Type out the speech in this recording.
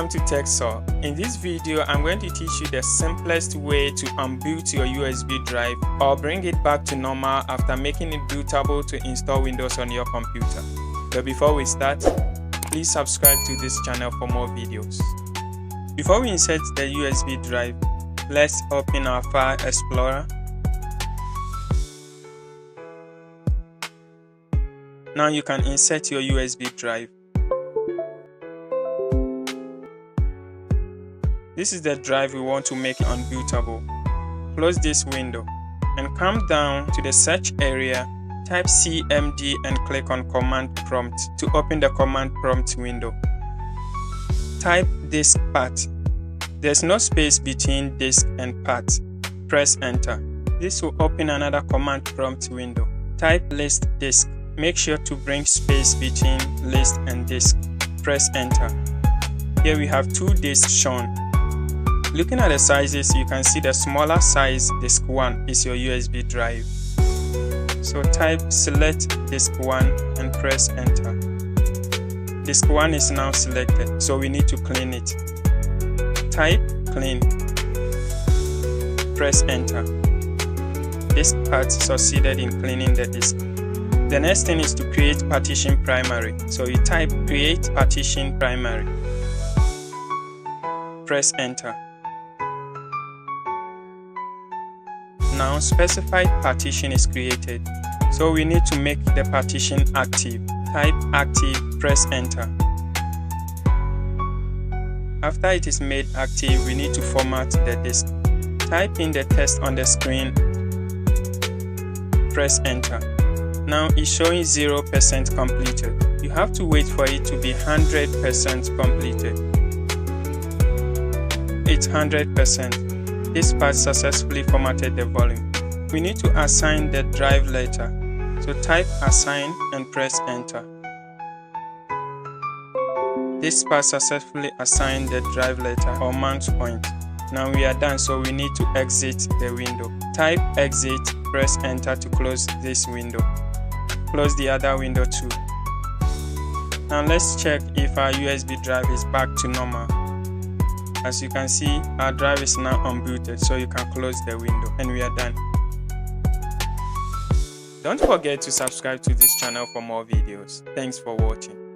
Welcome to TECSOL. In this video, I'm going to teach you the simplest way to unboot your USB drive or bring it back to normal after making it bootable to install Windows on your computer. But before we start, please subscribe to this channel for more videos. Before we insert the USB drive, let's open our File Explorer. Now you can insert your USB drive. This is the drive we want to make unbootable. Close this window and come down to the search area, type CMD and click on Command Prompt to open the Command Prompt window. Type DISKPART. There's no space between disk and part. Press Enter. This will open another Command Prompt window. Type list disk. Make sure to bring space between list and disk. Press Enter. Here we have two disks shown. Looking at the sizes, you can see the smaller size disk 1 is your USB drive. So type select disk 1 and press Enter. Disk 1 is now selected, so we need to clean it. Type clean. Press Enter. DISKPART succeeded in cleaning the disk. The next thing is to create partition primary. So you type create partition primary. Press Enter. Now specified partition is created, so we need to make the partition active. Type active, press Enter. After it is made active, we need to format the disk. Type in the text on the screen, press Enter. Now it's showing 0% completed. You have to wait for it to be 100% completed. It's 100%. This part successfully formatted the volume. We need to assign the drive letter. So type assign and press Enter. This part successfully assigned the drive letter or mount point. Now we are done, so we need to exit the window. Type exit, press Enter to close this window. Close the other window too. Now let's check if our USB drive is back to normal. As you can see, our drive is now unbooted, so you can close the window and we are done. Don't forget to subscribe to this channel for more videos. Thanks for watching.